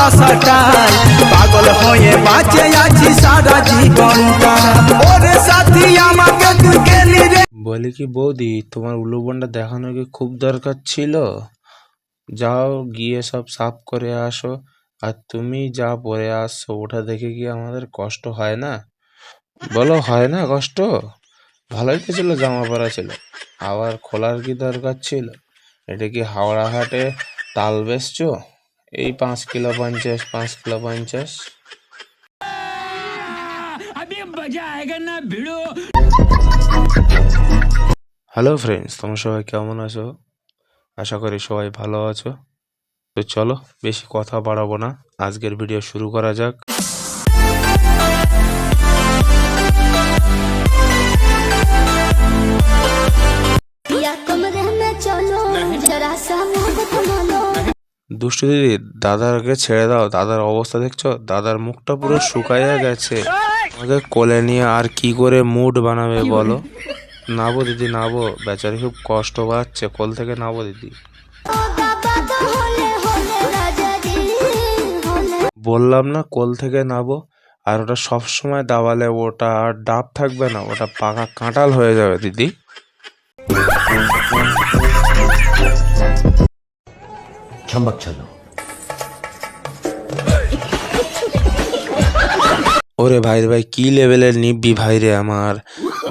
ভালোবাসাটাই পাগল হয়ে বাঁচে আছি সারা জীবনটা। ওরে সাথী আমাকে তুই গেলি রে। বলি কি বৌদি, তোমার উলুবনটা দেখানো কি খুব দরকার ছিল? যাও গিয়ে সব সাফ করে আসো। আর তুমি যা পরে আসছো ওটা দেখে কি আমাদের কষ্ট হয় না? বলো, হয় না কষ্ট? ভালোই তো ছিল, জামা পরা ছিল, আবার খোলার কি দরকার ছিল? এটা কি হাওড়া হাটে তাল বেচছো? এই 5 কিলো 50, 5 কিলো 50। হ্যালো ফ্রেন্ডস, তোমরা সবাই কেমন আছো? আশা করি সবাই ভালো আছো। তো চলো বেশি কথা বাড়াবো না, আজকের ভিডিও শুরু করা যাক। দুষ্টু দিদি, দাদাকে ছেড়ে দাও। দাদার অবস্থা দেখছো? দাদার মুখটা পুরো শুকাইয়া গেছে। আমাকে কোলে নিয়ে আর কি করে মুড বানাবে বলো? নাবো দিদি, নাবো, বেচারি খুব কষ্ট পাচ্ছে, কোল থেকে নাবো দিদি। বললাম না কোল থেকে নাবো। আর ওটা সবসময় দাবালে ওটা আর ডাব থাকবে না, ওটা পাকা কাঁঠাল হয়ে যাবে দিদি। ওরে ভাই রে ভাই, কি লেভেলের নিব্বি ভাই রে আমার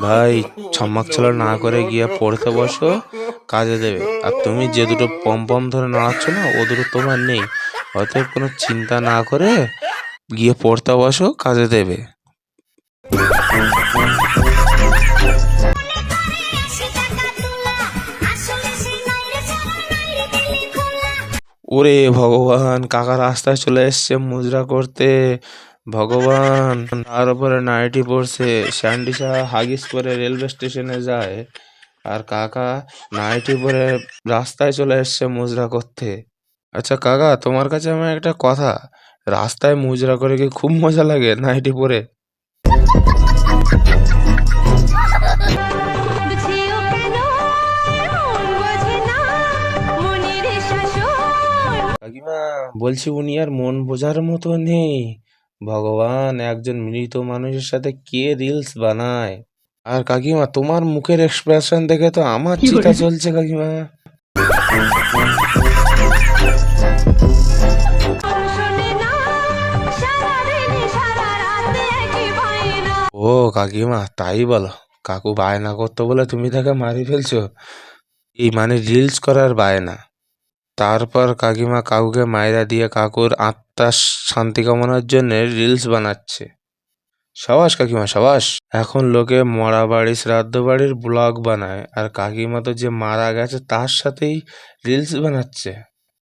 ভাই। ছম্মাক ছলা না করে গিয়ে পড়তে বসো, কাজে দেবে। আর তুমি যে দুটো পম পম ধরে নাড়াচ্ছ না, ও দুটো তোমার নেই। অতএব কোনো চিন্তা না করে গিয়ে পড়তে বসো, কাজে দেবে। ওরে ভগবান, কাকা রাস্তায় চলে এসছে মুজরা করতে। ভগবান, তার উপরে নাইটি পরছে, স্যান্ডিসা হাগিস পরে রেলওয়ে স্টেশনে যায়, আর কাকা নাইটি পরে রাস্তায় চলে এসছে মুজরা করতে। আচ্ছা কাকা, তোমার কাছে আমার একটা কথা, রাস্তায় মুজরা করে কি খুব মজা লাগে নাইটি পরে? কাকিমা, বলছি উনি আর মন বোঝার মতো নেই। ভগবান, একজন মৃত মানুষের সাথে কে রিলস বানায়? আর কাকিমা, তোমার মুখের এক্সপ্রেশন দেখে তো আমার চিতা চলছে কাকিমা। ও কাকিমা, তাই বলো? কাকু বায়না করতো বলে তুমি তাকে মারি ফেলছো? এই মানে রিলস করার বায়না। তারপর কাকিমা কাকুকে মাইরা দিয়ে কাকুর আত্মার শান্তি কামনার জন্য রিলস বানাচ্ছে। সাবাস কাকিমা, সাবাস। এখন লোকে মরা বাড়ি শ্রাদ্ধ বাড়ির ব্লগ বানায়, আর কাকিমা তো যে মারা গেছে তার সাথেই রিলস বানাচ্ছে।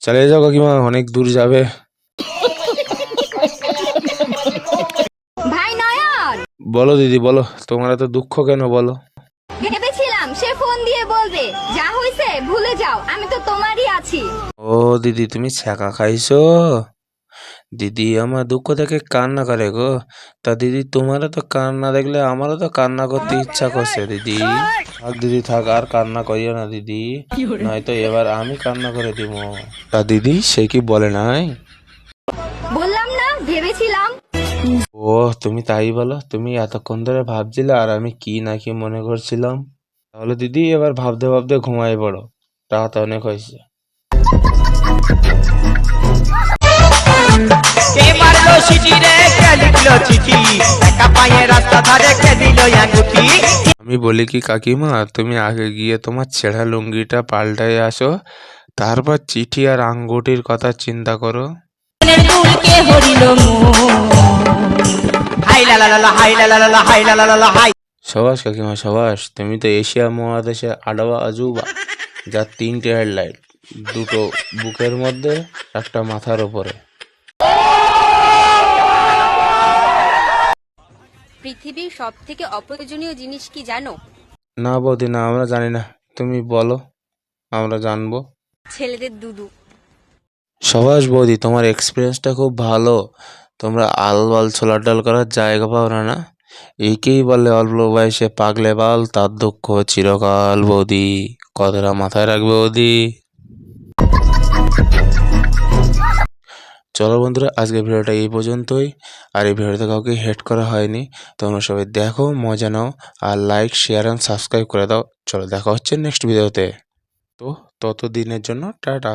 চালিয়ে যাও কাকিমা, অনেক দূর যাবে। ভাই নয়ন, বলো দিদি বলো, তোমার এত দুঃখ কেন বলো? ভেবেছিলাম সে ফোন দিয়ে বলবে যা হইছে ভুলে যাও, আমি তো তোমারই আছি। ও দিদি, তুমি ছ্যাঁকা খাইছো? দিদি আমার দুঃখ দেখে কান্না করে গো। তা দিদি, তোমারও তো কান্না দেখলে আমারও তো কান্না করতে ইচ্ছা করছে দিদি। থাক দিদি থাক, আর কান্না করিও না দিদি, নয়তো এবার আমি কান্না করে দিব। তা দিদি, সে কি বলে নাই? বললাম না ভেবেছিলাম। ও তুমি তাই বলো? তুমি এতক্ষণ ধরে ভাবছিলে আর আমি কি না কি মনে করছিলাম। তাহলে দিদি এবার ভাবতে ভাবতে ঘুমাই পড়ো, রাত অনেক হয়েছে। আমি বলি কি কাকিমা, তুমি আগে গিয়ে তোমার ছেঁড়া লুঙ্গিটা পাল্টাই আসো, তারপর চিঠি আর আঙ্গুটির কথা চিন্তা করো। সবাস কাকিমা সবাস, তুমি তো এশিয়া মহাদেশে আডাবা আজুবা, যার 3টে হেডলাইট, 2টো বুকের মধ্যে, একটা মাথার ওপরে। পৃথিবীর সব থেকে অপ্রয়োজনীয় জিনিস কি জানো? না বৌদি না, আমরা জানি না, তুমি বলো, আমরা জানবো। ছেলেদের দুদু। সবাস বৌদি, তোমার এক্সপিরিয়েন্সটা খুব ভালো। তোমরা আলবাল ছোলার ডাল করার জায়গা পাও না না? একেই বলে অল্প বয়সে পাগলে বাল, তার দুঃখ চিরকাল বৌদি। কথাটা মাথায় রাখবে বৌদি। চলো বন্ধুরা, আজকের ভিডিওটা এই পর্যন্তই। আর এই ভিডিওতে কাউকে হেট করা হয়নি। তোমরা সবাই দেখো, মজা নাও, আর লাইক, শেয়ার অ্যান্ড সাবস্ক্রাইব করে দাও। চলো দেখা হচ্ছে নেক্সট ভিডিওতে। তো ততদিনের জন্য টাটা।